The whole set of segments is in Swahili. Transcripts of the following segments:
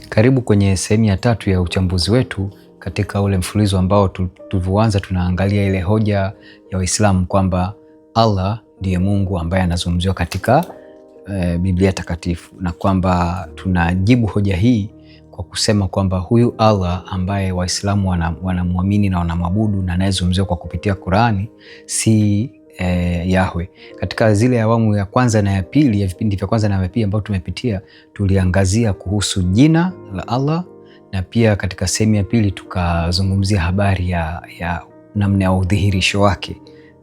Karibu kwenye sehemu ya 3 ya uchambuzi wetu katika ule mfululizo ambao tulivyoanza tunaangalia ile hoja ya Waislamu kwamba Allah ndiye Mungu ambaye anazungumziwa katika Biblia takatifu, na kwamba tunajibu hoja hii kwa kusema kwamba huyu Allah ambaye Waislamu wanamwamini na wanamwabudu na anayezungumziwa kwa kupitia Qur'ani si Yahweh. Katika zile awamu ya kwanza na ya pili ya vipindi vya kwanza na ya pili ambao tumepitia, tuliangazia kuhusu jina la Allah, na pia katika sehemu ya pili tukazungumzia habari ya namna ya udhihirisho wake,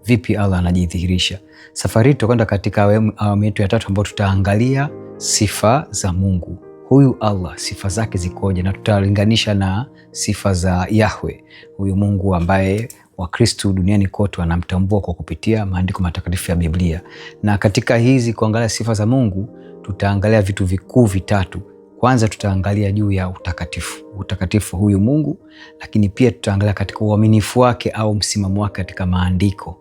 vipi Allah anajidhihirisha. Safari tutakwenda katika awamu yetu ya 3 ambao tutaangalia sifa za Mungu. Huyu Allah sifa zake zikoje, na tutalinganisha na sifa za Yahweh, huyu Mungu ambaye Wakristo duniani kote wanamtambua kwa kupitia maandiko matakatifu ya Biblia. Na katika hizi kuangalia sifa za Mungu, tutaangalia vitu vikuu vitatu. Kwanza tutaangalia juu ya utakatifu huyu Mungu, lakini pia tutaangalia katika uaminifu wake au msimamo wake katika maandiko.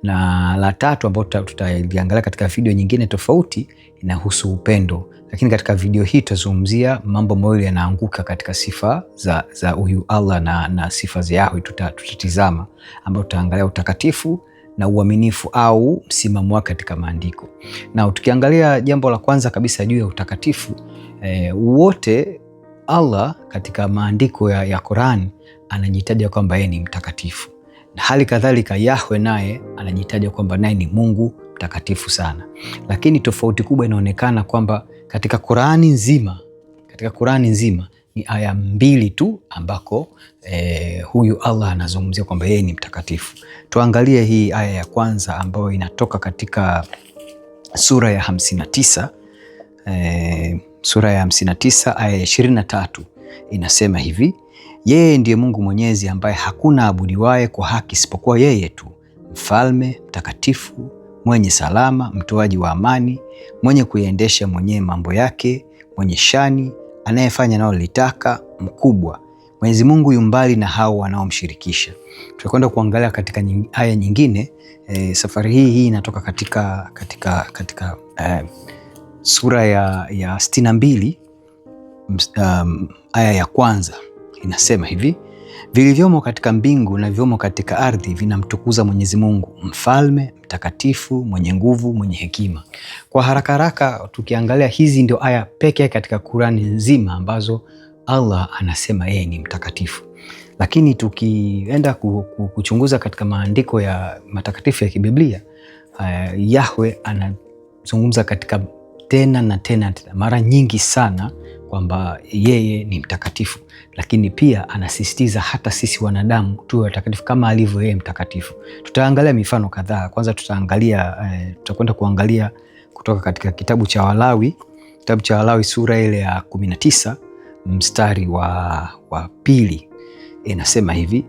Na la tatu ambao tutaliangalia katika video nyingine tofauti inahusu upendo. Lakini katika video hii tutazungumzia mambo mawili yanaanguka katika sifa za huyu Allah na sifa za Yahweh tutatizama, ambao tutaangalia utakatifu na uaminifu au msimamo wake katika maandiko. Na tukiangalia jambo la kwanza kabisa juu ya utakatifu, wote Allah katika maandiko ya Qur'an anajitaja kwamba yeye ni mtakatifu. Na hali kadhalika Yahweh naye anajitaja kwamba naye ni Mungu mtakatifu sana. Lakini tofauti kubwa inaonekana kwamba katika Qur'ani nzima ni aya 2 tu ambako huyu Allah anazungumzia kwamba yeye ni mtakatifu. Tuangalie hii aya ya kwanza ambayo inatoka katika sura ya 59, sura ya 59 aya ya 23. Inasema hivi: yeye ndiye Mungu Mwenyezi ambaye hakuna abudiwaye kwa haki isipokuwa yeye tu, mfalme mtakatifu, mwenye salama, mtoaji wa amani, mwenye kuiendesha mwenyewe mambo yake, mwenye shani, anayefanya analolitaka, mkubwa. Mwenyezi Mungu yumbali na hao wanaomshirikisha. Tutakwenda kuangalia katika aya nyingine. Safari hii inatoka katika sura ya 62 aya ya kwanza. Inasema hivi: vilivyomo katika mbingu na vilivyomo katika ardhi vinamtukuza Mwenyezi Mungu, mfalme mtakatifu, mwenye nguvu, mwenye hekima. Kwa haraka tukiangalia, hizi ndio aya pekee katika Qur'ani nzima ambazo Allah anasema yeye ni mtakatifu. Lakini tukienda kuchunguza katika maandiko ya matakatifu ya kibiblia, Yahweh anazungumza katika tena mara nyingi sana kwamba yeye ni mtakatifu, lakini pia anasisitiza hata sisi wanadamu tuwe watakatifu kama alivyo yeye mtakatifu. Tutaangalia mifano kadhaa. Kwanza tutakwenda kuangalia kutoka katika kitabu cha Walawi sura ile ya 19 mstari wa 2. Inasema hivi: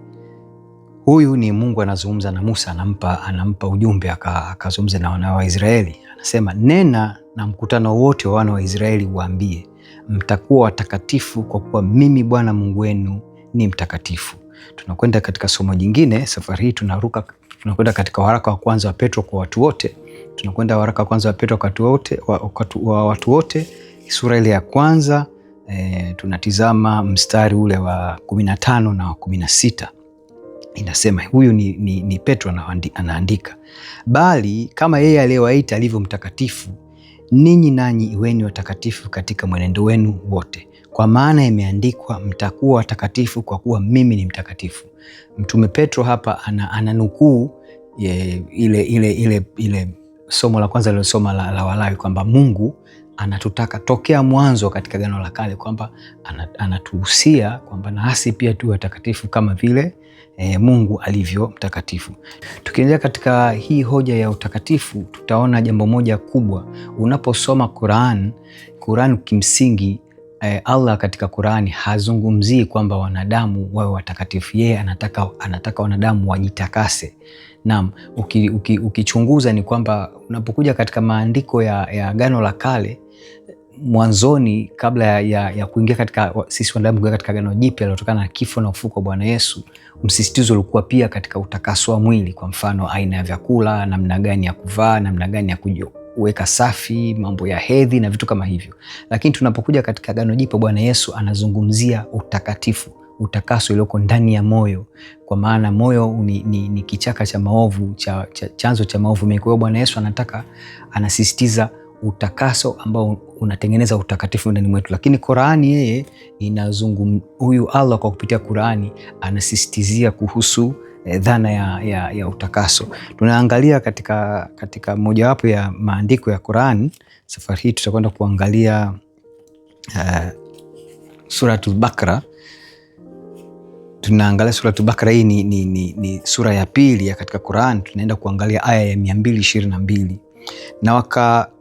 huyu ni Mungu anazungumza na Musa, anampa ujumbe akazungumza na wana wa Israeli. Anasema, nena na mkutano wote wa wana wa Israeli uwaambie, mtakuwa watakatifu kwa kuwa mimi Bwana Mungu wenu ni mtakatifu. Tunakwenda katika somo jingine. Safari hii tunakwenda katika waraka wa kwanza wa Petro kwa watu wote. Tunakwenda waraka wa kwanza wa Petro kwa watu wote sura ile ya kwanza. Tunatizama mstari ule wa 15 na wa 16. Inasema, huyu ni Petro anaandika: bali kama yeye aliyewaita alivyo mtakatifu, ninyi nanyi iweni watakatifu katika mwenendo wenu wote, kwa maana imeandikwa, mtakuwa watakatifu kwa kuwa mimi ni mtakatifu. Mtume Petro hapa ananukuu ile somo la kwanza alilosoma la Walawi, kwamba Mungu anatutaka tokea mwanzo katika Agano la Kale, kwamba anatuhusia kwamba nasi pia tuwe watakatifu kama vile Mungu alivyo mtakatifu. Tukiendelea katika hii hoja ya utakatifu, tutaona jambo moja kubwa. Unaposoma Qur'an kimsingi, Allah katika Qur'ani hazungumzii kwamba wanadamu wawe watakatifu. Yeye anataka wanadamu wajitakase. Naam, ukichunguza ni kwamba unapokuja katika maandiko ya Agano la Kale, mwanzoni kabla ya kuingia katika sisi wanadamu kuingia katika Agano Jipya lilotokana na kifo na ufufuko wa Bwana Yesu, msisitizo ulikuwa pia katika utakaso wa mwili. Kwa mfano, aina ya vyakula, namna gani ya kuvaa, namna gani ya kuweka safi, mambo ya hedhi na vitu kama hivyo. Lakini tunapokuja katika Agano Jipya, Bwana Yesu anazungumzia utakatifu, utakaso ulioko ndani ya moyo, kwa maana moyo ni kichaka cha maovu, chanzo cha maovu mengi. Kwa hiyo Bwana Yesu anasisitiza utakaso ambao unatengeneza utakatifu ndani mwetu. Lakini Qur'ani yeye huyu Allah kwa kupitia Qur'ani anasisitizia kuhusu dhana ya utakaso. Tunaangalia katika mojawapo ya maandiko ya Qur'an. Safari hii tutakwenda kuangalia Suratul Baqara. Tunaangalia Suratul Baqara, hii ni sura ya pili ya katika Qur'an. Tunaenda kuangalia aya ya 222.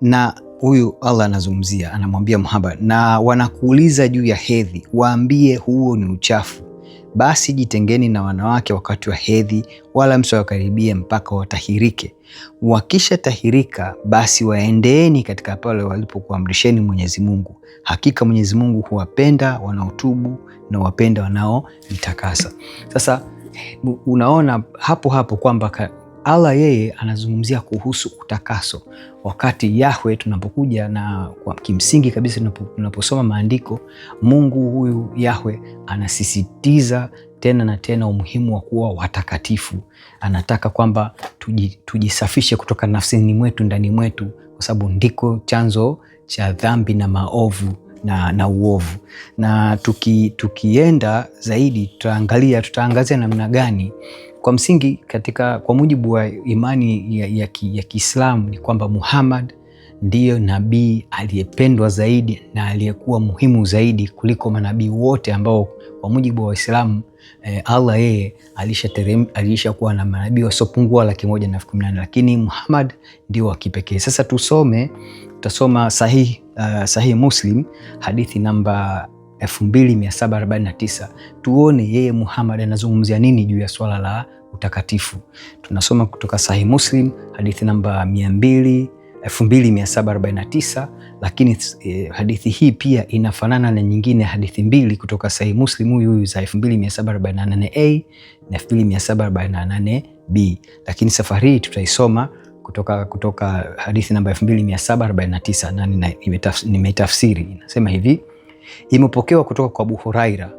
Na huyu Allah anazungumzia, anamwambia Muhammad, na wanakuuliza juu ya hedhi, waambie huo ni uchafu. Basi jitengeni na wanawake wakati wa hedhi, wala msiwakaribie mpaka watahirike. Wakisha tahirika, basi waendeeni katika pale walipokuamrisheni Mwenyezi Mungu. Hakika Mwenyezi Mungu huwapenda wanaotubu na wapenda wanaojitakasa. Sasa unaona hapo kwamba Allah yeye anazungumzia kuhusu utakaso, wakati Yahwe tunapokuja na kwa kimsingi kabisa tunaposoma maandiko, Mungu huyu Yahwe anasisitiza tena na tena umuhimu wa kuwa watakatifu. Anataka kwamba tujisafishe kutoka nafsini mwetu, ndani mwetu, kwa sababu ndiko chanzo cha dhambi na maovu na uovu. Na tukienda zaidi tutaangazia namna gani kwa msingi kwa mujibu wa imani ya Kiislamu ni kwamba Muhammad ndiyo nabii aliyependwa zaidi na aliyekuwa muhimu zaidi kuliko manabii wote ambao kwa mujibu wa Waislamu Allah yeye alishakuwa na manabii wasiopungua 118,000, lakini Muhammad ndio wa kipekee. Sasa tutasoma Sahih Muslim hadithi namba 2749, tuone yeye Muhammad anazungumzia nini juu ya swala la utakatifu. Tunasoma kutoka Sahih Muslim hadithi namba 2749, lakini hadithi hii pia inafanana na nyingine hadithi mbili kutoka Sahih Muslim huyu za 2748A na 2748B, lakini safari hii tutaisoma kutoka hadithi namba 2749 na nimetafsiri. Inasema hivi: imepokewa kutoka kwa Abu Huraira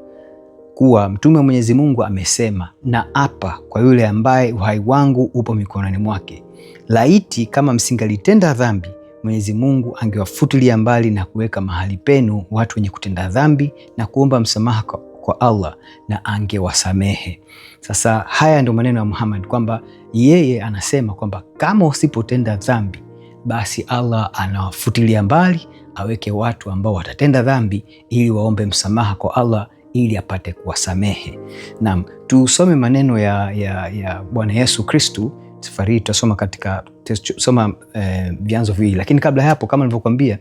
kuwa Mtume wa Mwenyezi Mungu amesema, na apa kwa yule ambaye uhai wangu upo mikononi mwake, laiti kama msingalitenda dhambi, Mwenyezi Mungu angewafutilia mbali na kuweka mahali penu watu wenye kutenda dhambi na kuomba msamaha kwa Allah, na angewasamehe. Sasa haya ndio maneno ya Muhammad, kwamba yeye anasema kwamba kama usipotenda dhambi, basi Allah anawafutilia mbali, aweke watu ambao watatenda dhambi ili waombe msamaha kwa Allah ili apate kuwasamehe. Naam, tusome maneno ya Bwana Yesu Kristu. Safari hii tutasoma vyanzo viwili, lakini kabla hapo, kama nilivyokuambia,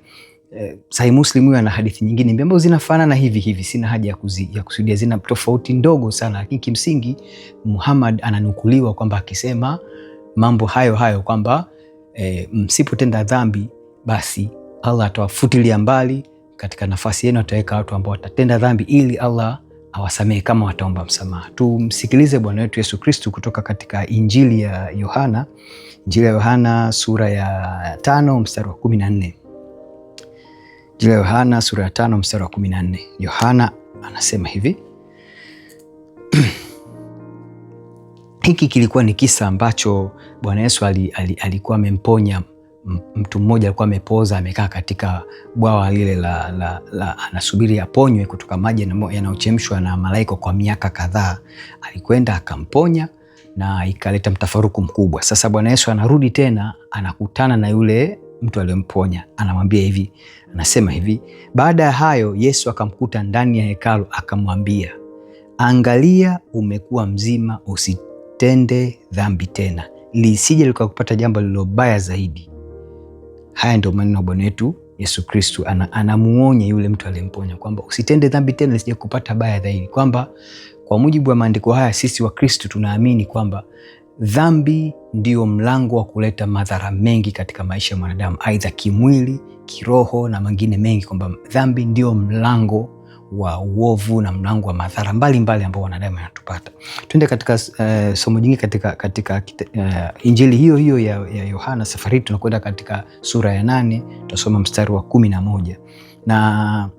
Sahih Muslim huyu ana hadithi nyingine ambazo zinafanana hivi. Sina haja ya kusudia, zina tofauti ndogo sana, lakini kimsingi Muhammad ananukuliwa kwamba akisema mambo hayo kwamba msipotenda dhambi, basi Allah atawafutilia mbali, katika nafasi yenu ataweka watu ambao watatenda dhambi ili Allah awasamehe kama wataomba msamaha. Tumsikilize Bwana wetu Yesu Kristu kutoka katika Injili ya Yohana sura ya 5 mstari wa 14. Injili ya Yohana sura ya 5 mstari wa 14. Yohana anasema hivi: hiki kilikuwa ni kisa ambacho Bwana Yesu alikuwa amemponya mtu mmoja. Alikuwa amepoza, amekaa katika bwawa lile anasubiri aponywe kutoka maji yanayochemshwa na malaika kwa miaka kadhaa. Alikwenda akamponya na ikaleta mtafaruku mkubwa. Sasa Bwana Yesu anarudi tena, anakutana na yule mtu aliyemponya, anamwambia hivi, anasema hivi: baada ya hayo Yesu akamkuta ndani ya hekalu, akamwambia, angalia, umekuwa mzima, usitende dhambi tena, lisije likakupata jambo lilobaya zaidi. Haya ndio maneno ya Bwana wetu Yesu Kristu. Anamuonya yule mtu aliyemponya kwamba usitende dhambi tena, lisije kupata baya zaidi, kwamba kwa mujibu wa maandiko haya sisi wa Kristu tunaamini kwamba dhambi ndio mlango wa kuleta madhara mengi katika maisha ya mwanadamu, aidha kimwili, kiroho na mengine mengi, kwamba dhambi ndio mlango wa uovu na mlango wa madhara mbalimbali ambao wanadamu wanatupata. Twende katika somo jingi katika Injili hiyo hiyo ya Yohana. Safari hii tunakwenda katika sura ya 8, tutasoma mstari wa 11. Na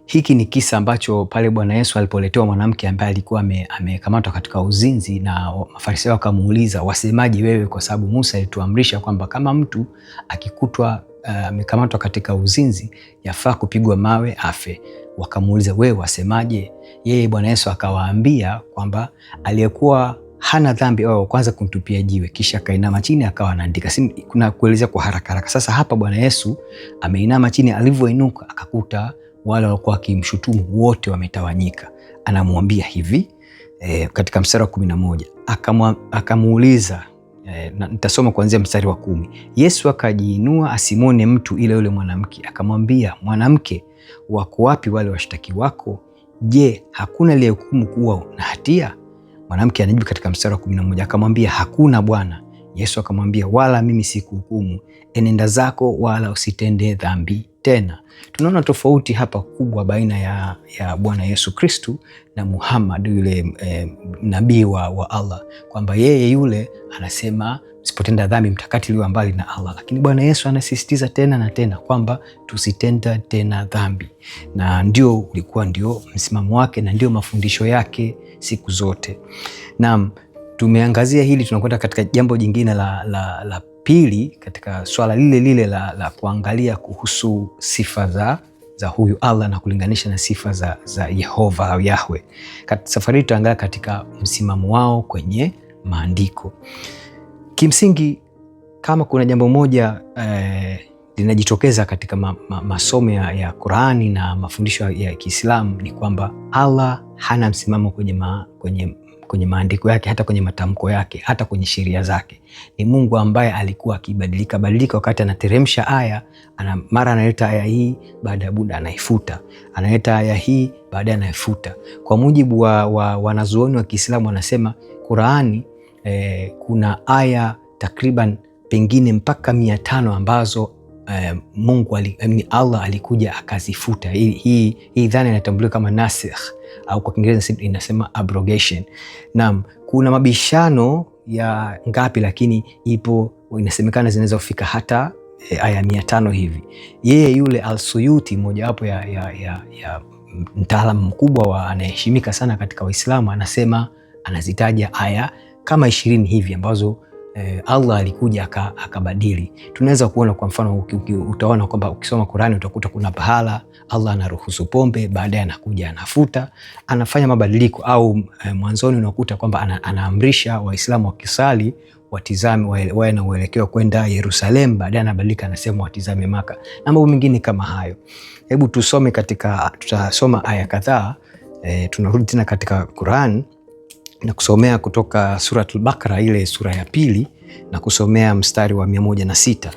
hiki ni kisa ambacho pale Bwana Yesu alipoletewa mwanamke ambaye alikuwa amekamatwa katika uzinzi, na Mafarisayo wakamuuliza, wasemaje wewe? Kwa sababu Musa alituamrisha kwamba kama mtu akikutwa amekamatwa katika uzinzi yafaa kupigwa mawe afe. Wakamuuliza, wewe wasemaje? Yeye Bwana Yesu akawaambia kwamba aliyekuwa hana dhambi au kwanza kumtupia jiwe, kisha akainama chini akawa anaandika. Kuna kuelezea kwa haraka haraka. Sasa hapa Bwana Yesu ameinama chini, alivyoinuka akakuta wale walikuwa wakimshutumu wote wametawanyika. Anamwambia hivi katika mstari wa 11, akamuuliza nitasoma kuanzia mstari wa 10. Yesu akajiinua asimwone mtu ila yule mwanamke, akamwambia, mwanamke, wako wapi wale washtaki wako? Je, hakuna aliyehukumu kuwa na hatia? Mwanamke anajibu katika mstari wa 11, akamwambia, hakuna Bwana. Yesu akamwambia, wala mimi sikuhukumu, enenda zako wala usitende dhambi tena. Tunaona tofauti hapa kubwa baina ya Bwana Yesu Kristu na Muhammad, yule nabii wa Allah, kwamba yeye yule anasema msipotenda dhambi mtakatiliwa mbali na Allah, lakini Bwana Yesu anasisitiza tena na tena kwamba tusitenda tena dhambi, na ndio ulikuwa ndio msimamo wake na ndio mafundisho yake siku zote. Naam, tumeangazia hili. Tunakwenda katika jambo jingine la pili katika swala lile la kuangalia kuhusu sifa za huyu Allah na kulinganisha na sifa za Yehova au Yahwe. Safari hii tutaangalia katika msimamo wao kwenye maandiko. Kimsingi, kama kuna jambo moja linajitokeza katika masomo ya Qur'ani na mafundisho ya Kiislamu ni kwamba Allah hana msimamo kwenye maandiko yake, hata kwenye matamko yake, hata kwenye sheria zake. Ni Mungu ambaye alikuwa akibadilika wakati anateremsha aya, mara analeta aya hii, baada ya muda anaifuta, analeta aya hii, baadaye anaifuta. Kwa mujibu wa wanazuoni wa Kiislamu wanasema Qur'ani kuna aya takriban pengine mpaka 500 ambazo Allah alikuja akazifuta. Hii dhana inatambulika kama nasikh au kwa Kiingereza inasema abrogation. Naam, kuna mabishano ya ngapi, lakini ipo inasemekana zinaweza kufika hata aya 500 hivi. Yeye yule Al-Suyuti, mojawapo ya mtaalamu mkubwa anayeheshimika sana katika Waislamu, anasema anazitaja aya kama 20 hivi ambazo Allah alikuja akabadili. Tunaweza kuona kwa mfano, utaona kwamba ukisoma Qur'ani utakuta kuna pahala Allah anaruhusu pombe, baadaye anakuja anafuta, anafanya mabadiliko. Au mwanzoni unakuta kwamba anaamrisha Waislamu wakisali watizame wawe na uelekeo kwenda Yerusalemu, baadaye anabadilika anasema watizame Maka na mambo mengine kama hayo. Hebu tusome tutasoma aya kadhaa. Tunarudi tena katika Qur'an na kusomea kutoka Suratul Baqara, ile sura ya 2, na kusomea mstari wa 106.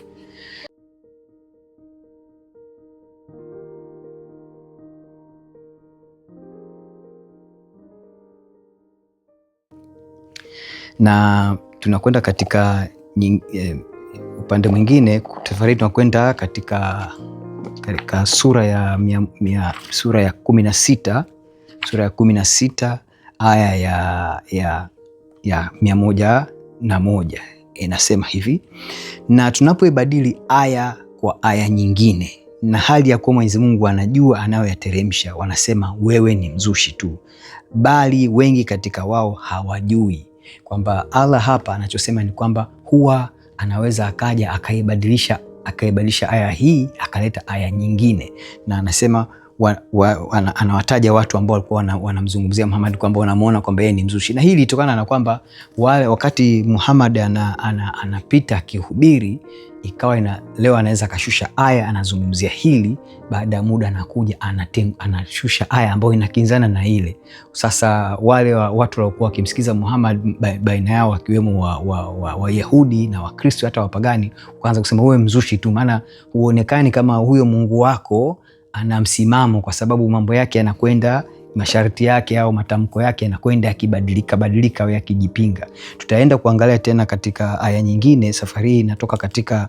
Na tunakwenda katika upande mwingine. Tafadhali tunakwenda katika sura ya 16, sura ya 16 aya ya 101 inasema hivi: na tunapoibadili aya kwa aya nyingine, na hali ya kuwa Mwenyezi Mungu anajua anayoyateremsha, wanasema wewe ni mzushi tu, bali wengi katika wao hawajui. Kwamba Allah hapa anachosema ni kwamba huwa anaweza akaja akaibadilisha aya hii akaleta aya nyingine, na anasema anawataja watu ambao walikuwa wanamzungumzia Muhammad kwamba wanamuona kwamba yeye ni mzushi. Na hili litokana na kwamba wakati Muhammad anapita akihubiri, ikawa leo anaweza akashusha aya anazungumzia hili, baada ya muda anakuja anashusha aya ambayo inakinzana na ile. Sasa wale watu walikuwa wakimsikiza Muhammad baina yao wakiwemo Wayahudi na Wakristo hata wapagani, kwanza kusema wewe mzushi tu, maana huonekani kama huyo Mungu wako ana msimamo, kwa sababu mambo yake yanakwenda, masharti yake au matamko yake yanakwenda yakibadilika au yakijipinga. Tutaenda kuangalia tena katika aya nyingine. Safari hii inatoka katika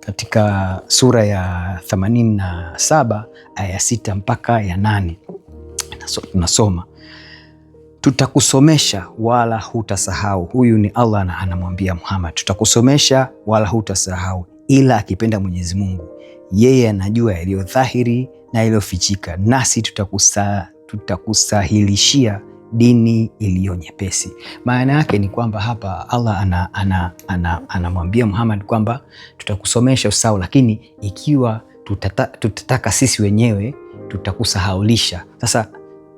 katika sura ya 87 aya ya 6 mpaka ya 8. Tunasoma, tutakusomesha wala hutasahau. Huyu ni Allah anamwambia Muhammad, tutakusomesha wala hutasahau, ila akipenda Mwenyezi Mungu, yeye anajua yaliyo dhahiri na yaliyofichika, nasi tutakusahilishia dini iliyo nyepesi. Maana yake ni kwamba hapa Allah anamwambia Muhammad kwamba tutakusomesha usahau, lakini ikiwa tutataka sisi wenyewe tutakusahaulisha. Sasa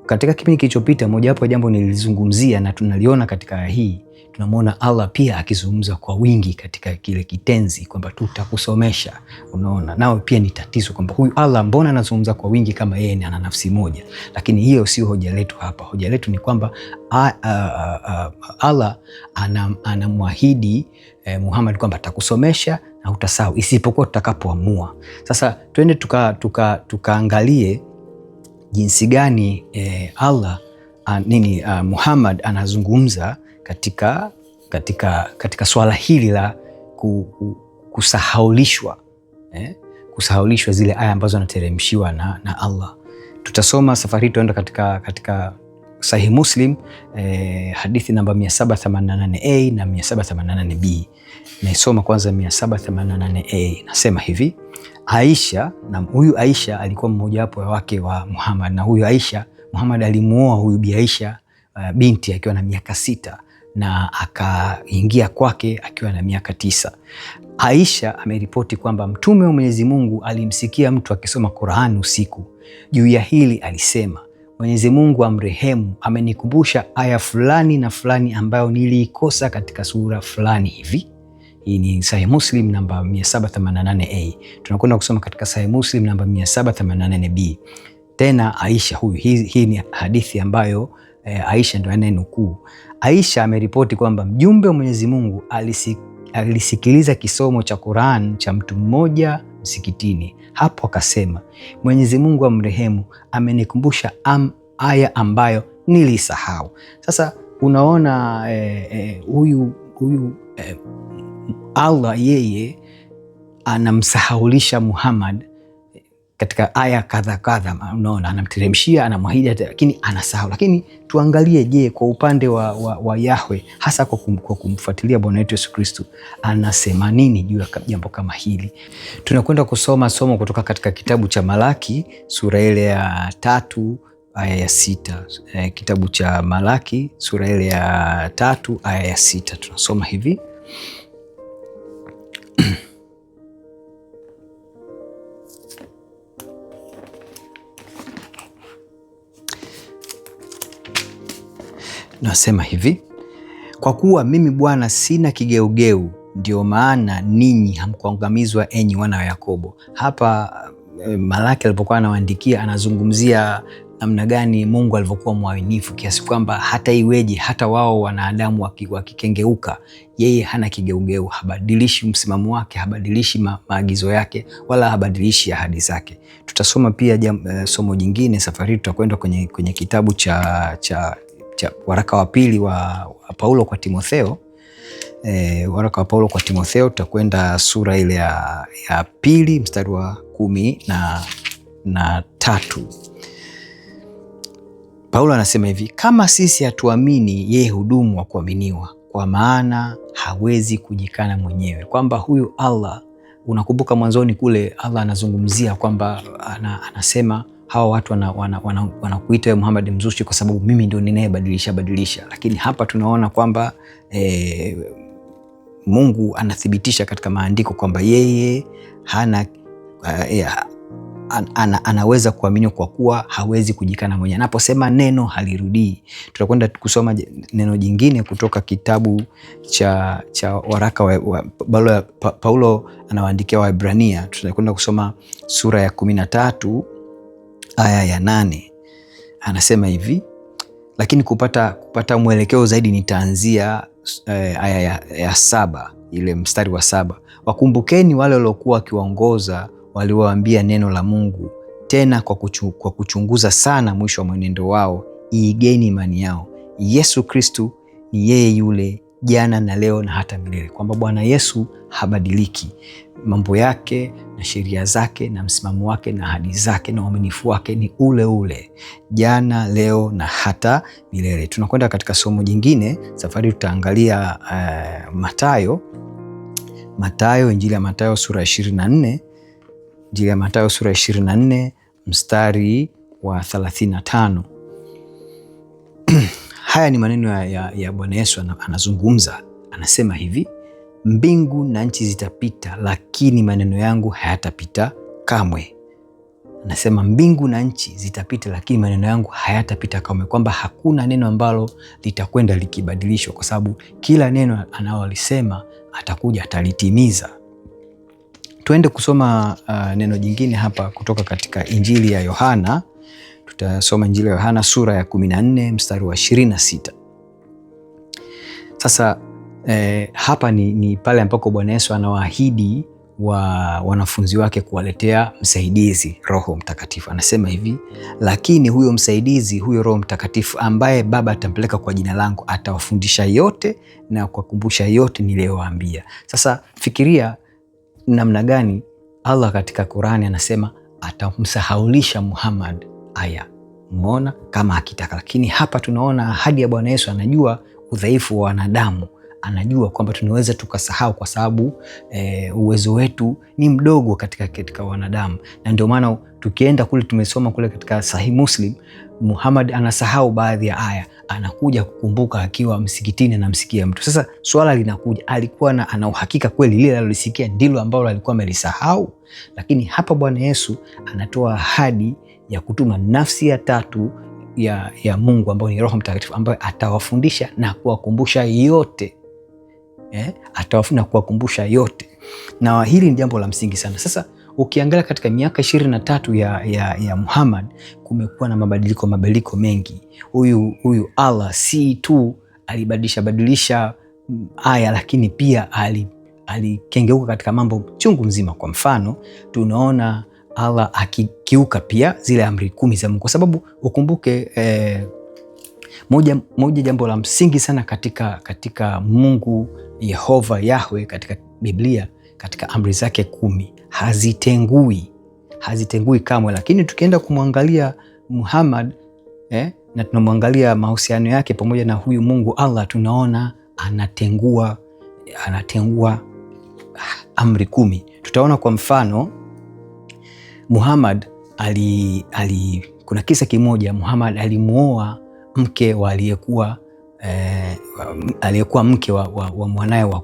katika kipindi kilichopita, mojawapo ya jambo nilizungumzia na tunaliona katika aya hii, tunamwona Allah pia akizungumza kwa wingi katika kile kitenzi kwamba tutakusomesha. Unaona, nao pia ni tatizo kwamba huyu Allah mbona anazungumza kwa wingi kama yeye ana nafsi moja? Lakini hiyo sio hoja letu hapa. Hoja letu ni kwamba Allah anamwahidi Muhammad kwamba atakusomesha na utasahau isipokuwa tutakapoamua. Sasa twende tukaangalie jinsi gani Muhammad anazungumza katika swala hili la kusahaulishwa zile aya ambazo anateremshiwa na Allah. Tutasoma safari hii, tuenda katika Sahih Muslim, hadithi namba 788A na 788B. Naisoma kwanza 788A. Nasema hivi: Aisha, na huyu Aisha alikuwa mmoja wapo wa wake wa Muhammad, na huyu Aisha Muhammad alimuoa huyu Bi Aisha binti akiwa na miaka 6 na akaingia kwake akiwa na miaka 9. Aisha ameripoti kwamba Mtume wa Mwenyezi Mungu alimsikia mtu akisoma Qur'an usiku. Juu ya hili alisema, Mwenyezi Mungu amrehemu, amenikumbusha aya fulani na fulani ambayo niliikosa katika sura fulani hivi. Hii ni Sahih Muslim namba 788A. Tunakwenda kusoma katika Sahih Muslim namba 788B. Tena Aisha huyu, hii ni hadithi ambayo Aisha ndio anayenukuu. Aisha ameripoti kwamba mjumbe wa Mwenyezi Mungu alisikiliza kisomo cha Qur'an cha mtu mmoja msikitini. Hapo akasema, Mwenyezi Mungu amrehemu, amenikumbusha aya ambayo nilisahau. Sasa unaona huyu Allah yeye anamsahaulisha Muhammad katika aya kadha. Unaona, anamteremshia, anamwahidi, lakini anasahau. Lakini tuangalie, je, kwa upande wa Yahwe, hasa kwa kumfuatilia Bwana wetu Yesu Kristo, anasema nini juu ya jambo kama hili? Tunakwenda kusoma somo kutoka katika kitabu cha Malaki sura ile ya 3 aya ya 6. Kitabu cha Malaki sura ile ya 3 aya ya 6. Tunasoma hivi: Nasema hivi: kwa kuwa mimi Bwana sina kigeugeu, ndio maana ninyi hamkuangamizwa, enyi wana wa Yakobo. Hapa Malaki alipokuwa anawaandikia, anazungumzia namna gani Mungu alivyokuwa mwaminifu kiasi kwamba hata iweje, hata wao wanadamu wakikengeuka, yeye hana kigeugeu, habadilishi msimamo wake, habadilishi maagizo yake, wala habadilishi ahadi zake. Tutasoma pia somo jingine safari, tutakwenda kwenye kitabu cha waraka wa pili wa Paulo kwa Timotheo. Waraka wa Paulo kwa Timotheo, tutakwenda sura ile ya 2 mstari wa 13. Paulo anasema hivi: kama sisi hatuamini, yeye hudumu wa kuaminiwa, kwa maana hawezi kujikana mwenyewe. Kwamba huyu Allah, unakumbuka mwanzoni kule Allah anazungumzia kwamba anasema hawa watu wanakuita wewe Muhammad mzushi kwa sababu mimi ndio ninayebadilisha. Lakini hapa tunaona kwamba Mungu anathibitisha katika maandiko kwamba yeye anaweza kuaminiwa kwa kuwa hawezi kujikana mwenyewe. Anaposema neno halirudii. Tutakwenda kusoma neno jingine kutoka kitabu cha waraka wa Paulo anawaandikia Waebrania. Tutakwenda kusoma sura ya 13 aya ya 8. Anasema hivi, lakini kupata mwelekeo zaidi nitaanzia aya ya 7, ile mstari wa 7. Wakumbukeni wale waliokuwa wakiwaongoza, waliowaambia neno la Mungu, tena kwa kuchunguza sana mwisho wa mwenendo wao, iigeni imani yao. Yesu Kristu ni yeye yule jana na leo na hata milele, kwamba Bwana Yesu habadiliki. Mambo yake na sheria zake na msimamo wake na ahadi zake na uaminifu wake ni ule ule jana, leo na hata milele. Tunakwenda katika somo jingine. Safari tutaangalia Mathayo, Injili ya Mathayo sura ya 24, Injili ya Mathayo sura ya 24 mstari wa 35. Haya ni maneno ya Bwana Yesu anazungumza, anasema hivi: mbingu na nchi zitapita, lakini maneno yangu hayatapita kamwe. Anasema mbingu na nchi zitapita, lakini maneno yangu hayatapita kamwe, kwamba hakuna neno ambalo litakwenda likibadilishwa, kwa sababu kila neno analolisema atakuja atalitimiza. Tuende kusoma neno jingine hapa kutoka katika Injili ya Yohana. Tutasoma Injili ya Yohana sura ya 14 mstari wa 26. Sasa hapa ni pale ambako Bwana Yesu anawaahidi wanafunzi wake kuwaletea msaidizi, Roho Mtakatifu. Anasema hivi: lakini huyo msaidizi, huyo Roho Mtakatifu ambaye Baba atampeleka kwa jina langu, atawafundisha yote na kuwakumbusha yote niliyowaambia. Sasa fikiria namna gani Allah katika Qur'ani anasema atamsahaulisha Muhammad aya, umeona, kama akitaka. Lakini hapa tunaona ahadi ya Bwana Yesu. Anajua udhaifu wa wanadamu, anajua kwamba tunaweza tukasahau kwa sababu uwezo wetu ni mdogo katika wanadamu, na ndio maana tukienda kule, tumesoma kule katika Sahih Muslim, Muhammad anasahau baadhi ya aya, anakuja kukumbuka akiwa msikitini anamsikia mtu. Sasa swala linakuja, alikuwa ana uhakika kweli lile alilosikia ndilo ambalo alikuwa amelisahau? Lakini hapa Bwana Yesu anatoa ahadi ya kutuma nafsi ya tatu ya Mungu ambayo ni Roho Mtakatifu, ambaye atawafundisha na kuwakumbusha yote. Atawafundisha na kuwakumbusha yote, na hili ni jambo la msingi sana. Sasa ukiangalia katika miaka 23 ya Muhammad, kumekuwa na mabadiliko mengi. Huyu Allah si tu alibadilisha aya, lakini pia alikengeuka katika mambo chungu mzima. Kwa mfano, tunaona Allah akikiuka pia zile amri 10 za Mungu, kwa sababu ukumbuke moja jambo la msingi sana katika Mungu Yehova Yahwe katika Biblia, katika amri zake 10 hazitengui kamwe. Lakini tukienda kumwangalia Muhammad na tunamwangalia mahusiano yake pamoja na huyu Mungu Allah, tunaona anatengua amri 10. Tutaona kwa mfano Muhammad kuna kisa kimoja, Muhammad alimuoa mke wa aliyekuwa mke wa mwanae wa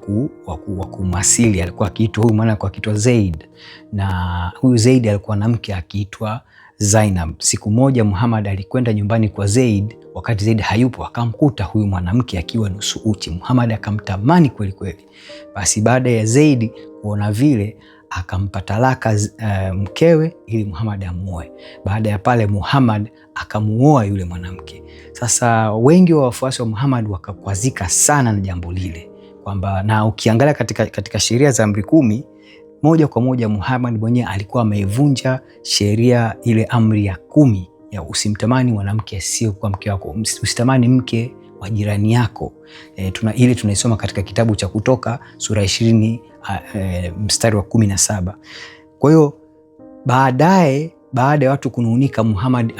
kumwasili. Alikuwa akiitwa huyu mwanae akiitwa Zaid, na huyu Zaid alikuwa na mke akiitwa Zainab. Siku moja Muhammad alikwenda nyumbani kwa Zaid wakati Zaid hayupo, akamkuta huyu mwanamke akiwa nusu uchi. Muhammad akamtamani kweli kweli. Basi baada ya Zaid kuona vile, akampa talaka mkewe ili Muhammad amuoe. Baada ya pale Muhammad akamuoa yule mwanamke. Sasa wengi wa wafuasi wa Muhammad wakakwazika sana na jambo lile, kwamba, na ukiangalia katika sheria za amri 10, moja kwa moja Muhammad mwenyewe alikuwa ameivunja sheria ile amri ya 10 ya usimtamani mwanamke asiyokuwa mke wako, usitamani mke wa jirani yako. Ile tunaisoma katika kitabu cha Kutoka sura 20 mstari wa 17. Kwa hiyo baada ya watu kununika, Muhammad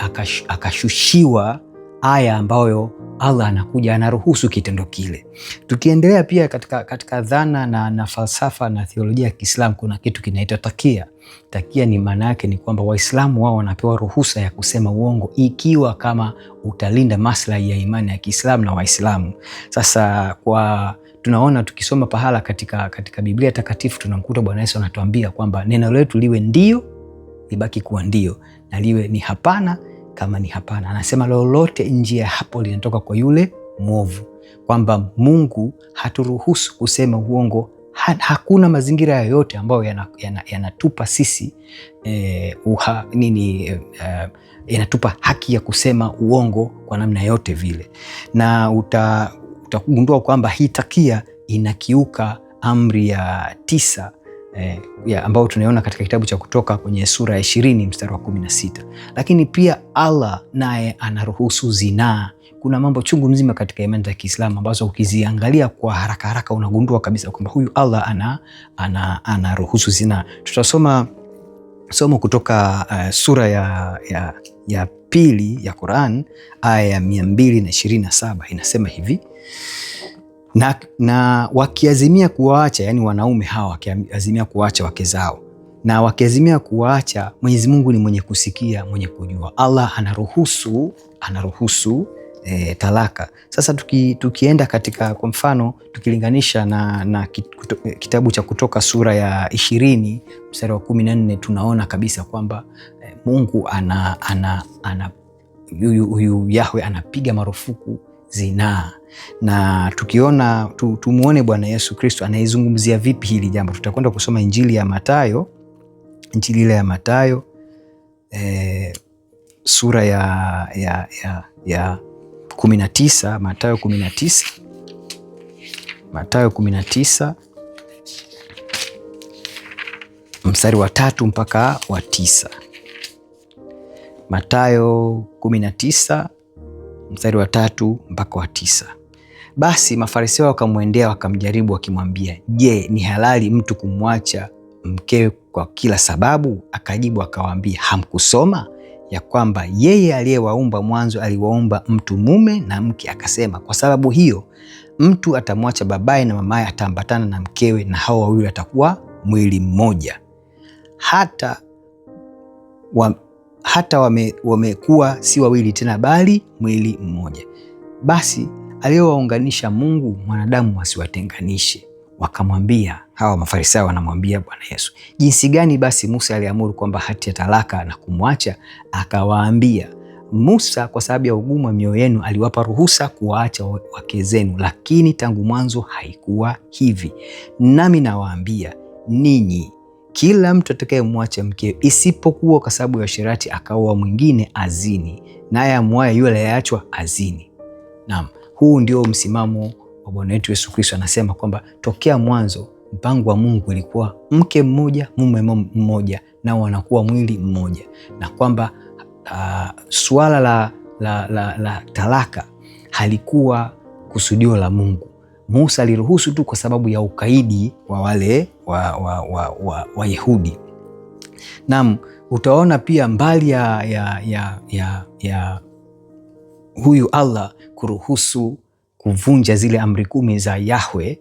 akashushiwa aya ambayo Allah anakuja anaruhusu kitendo kile. Tukiendelea pia katika dhana na falsafa na theolojia ya Kiislamu, kuna kitu kinaitwa takia. Takia ni maana yake ni kwamba Waislamu wao wanapewa ruhusa ya kusema uongo ikiwa kama utalinda maslahi ya imani ya Kiislamu na Waislamu. Sasa tunaona tukisoma pahala katika Biblia takatifu, tunamkuta Bwana Yesu anatuambia kwamba neno letu liwe ndio libaki kuwa ndio, na liwe ni hapana kama ni hapana. Anasema lolote nje ya hapo linatoka kwa yule mwovu, kwamba Mungu haturuhusu kusema uongo. Hakuna mazingira yoyote ambayo yanatupa sisi yanatupa haki ya kusema uongo kwa namna yote vile. Na utagundua kwamba hii takia inakiuka amri ya 9 ambao tunaiona katika kitabu cha Kutoka kwenye sura ya 20 mstari wa 16. Lakini pia Allah naye anaruhusu zinaa. Kuna mambo chungu mzima katika imani za Kiislamu ambazo ukiziangalia kwa haraka haraka unagundua kabisa kwamba huyu Allah anaruhusu zinaa. Tutasoma somo kutoka sura ya pili ya Quran aya ya 227 inasema hivi: na wakiazimia kuwaacha, yani wanaume hawa wakiazimia kuwaacha wake zao, na wakiazimia kuwaacha, Mwenyezi Mungu ni mwenye kusikia, mwenye kujua. Allah anaruhusu talaka. Sasa tukienda katika, kwa mfano tukilinganisha na kitabu cha Kutoka sura ya 20 mstari wa 14, tunaona kabisa kwamba Mungu huyu Yahwe anapiga marufuku zinaa. Na tukiona tumuone Bwana Yesu Kristo anaizungumzia vipi hili jambo. Tutakwenda kusoma Injili ya Mathayo, Injili ya Mathayo sura ya 19, Mathayo 19 mstari wa 3 mpaka wa 9. Mathayo 19 mstari wa 3 mpaka wa 9. Basi Mafarisayo wakamwendea wakamjaribu wakimwambia, je, ni halali mtu kumwacha mkewe kwa kila sababu? Akajibu akawaambia, hamkusoma ya kwamba yeye aliyewaumba mwanzo aliwaumba mtu mume na mke? Akasema, kwa sababu hiyo mtu atamwacha babaye na mamaye, ataambatana na mkewe, na hao wawili watakuwa mwili mmoja. Hata wamekuwa si wawili tena, bali mwili mmoja. Basi aliyowaunganisha Mungu, mwanadamu asiwatenganishe. Wakamwambia, hawa Mafarisayo wanamwambia Bwana Yesu, jinsi gani basi Musa aliamuru kwamba hati ya talaka na kumwacha? Akawaambia, Musa kwa sababu ya ugumu wa mioyo yenu aliwapa ruhusa kuwaacha wake zenu, lakini tangu mwanzo haikuwa hivi. Nami nawaambia ninyi, kila mtu atakayemwacha mkewe, isipokuwa kwa sababu ya sherati akaoa mwingine, azini, naye amwaye yule aliyeachwa azini. Naam, huu ndio msimamo wa Bwana wetu Yesu Kristo. Anasema kwamba tokea mwanzo mpango wa Mungu ilikuwa mke mmoja, mume mmoja, nao wanakuwa mwili mmoja, na kwamba suala la talaka halikuwa kusudio la Mungu. Musa aliruhusu tu kwa sababu ya ukaidi wa wale Wayahudi. Naam, utaona pia mbali ya huyu Allah kuruhusu kuvunja zile amri 10 za Yahwe,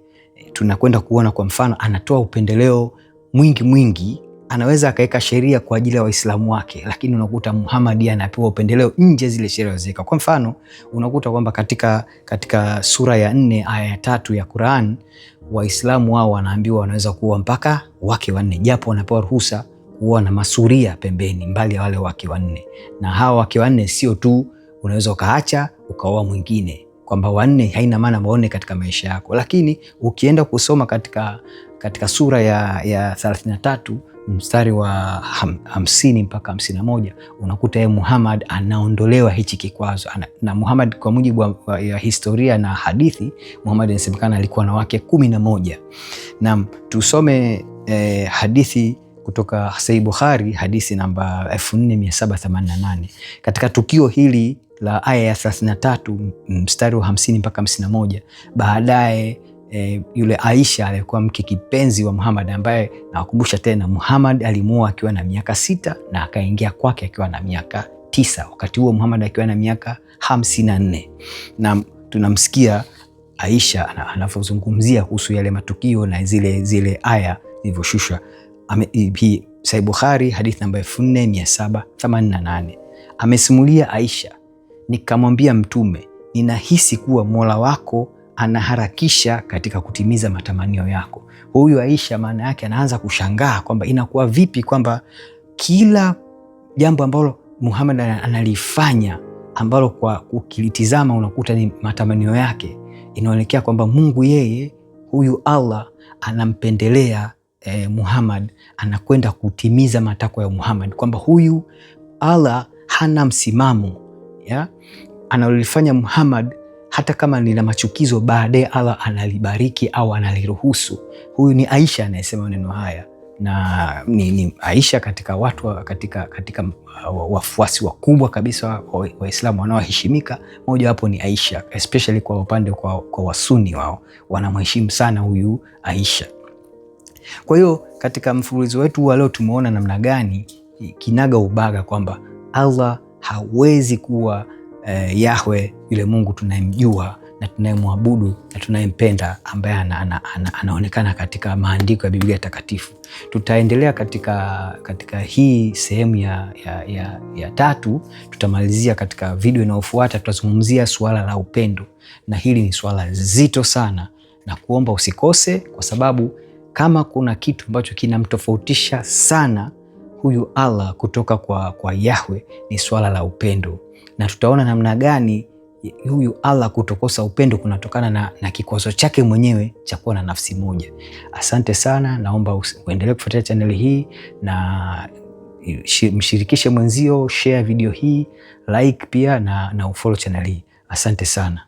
tunakwenda kuona kwa mfano anatoa upendeleo mwingi. Anaweza akaweka sheria kwa ajili ya Waislamu wake, lakini unakuta Muhammad anapewa upendeleo nje zile sheria zake. Kwa mfano unakuta kwamba katika sura ya 4 aya ya 3 ya Quran, Waislamu wao wanaambiwa wanaweza kuwa mpaka wake 4, japo wanapewa ruhusa kuwa na masuria pembeni mbali ya wale wake 4. Na hawa wake 4 sio tu unaweza ukaacha ukaoa mwingine, kwamba 4 haina maana waone katika maisha yako. Lakini ukienda kusoma katika sura ya 33 mstari wa 50 mpaka 51, unakuta yeye Muhammad anaondolewa hichi kikwazo. Na Muhammad kwa mujibu ya historia na hadithi, Muhammad anasemekana alikuwa na wake 11. Na tusome hadithi kutoka Sahih Bukhari, hadithi namba 4788. Katika tukio hili la aya ya 33 mstari wa 50 mpaka 51, baadaye yule Aisha alikuwa mke kipenzi wa Muhammad, ambaye nawakumbusha tena Muhammad alimuoa akiwa na miaka 6 na akaingia kwake akiwa na miaka 9, wakati huo Muhammad akiwa na miaka 54. Na tunamsikia Aisha anapozungumzia kuhusu yale matukio na zile aya zilizoshushwa. Hii Sahih Bukhari hadithi namba 4788. Amesimulia Aisha, nikamwambia Mtume, ninahisi kuwa Mola wako anaharakisha katika kutimiza matamanio yako. Huyu Aisha maana yake anaanza kushangaa kwamba inakuwa vipi kwamba kila jambo ambalo Muhammad analifanya ambalo kwa ukilitizama unakuta ni matamanio yake, inaonekea kwamba Mungu yeye huyu Allah anampendelea Muhammad, anakwenda kutimiza matakwa ya Muhammad, kwamba huyu Allah hana msimamo analolifanya Muhammad, hata kama lina machukizo, baadaye Allah analibariki au analiruhusu. Huyu ni Aisha anayesema maneno haya. na ni Aisha katika watu katika wafuasi wakubwa kabisa wa Waislamu wanaoheshimika, moja wapo ni Aisha, especially kwa upande kwa Wasuni, wao wanamheshimu sana huyu Aisha. Kwa hiyo katika mfululizo wetu wa leo tumeona namna gani kinaga ubaga kwamba Allah hawezi kuwa Yahwe, yule Mungu tunayemjua na tunayemwabudu na tunayempenda, ambaye anaonekana katika maandiko ya Biblia takatifu. Tutaendelea katika hii sehemu ya tatu. Tutamalizia katika video inayofuata, tutazungumzia suala la upendo, na hili ni suala zito sana, na kuomba usikose, kwa sababu kama kuna kitu ambacho kinamtofautisha sana huyu Allah kutoka kwa Yahwe ni swala la upendo, na tutaona namna gani huyu Allah kutokosa upendo kunatokana na kikwazo chake mwenyewe cha kuwa na nafsi moja. Asante sana, naomba uendelee kufuatilia channel hii na mshirikishe mwenzio, share video hii, like pia na ufollow channel hii. Asante sana.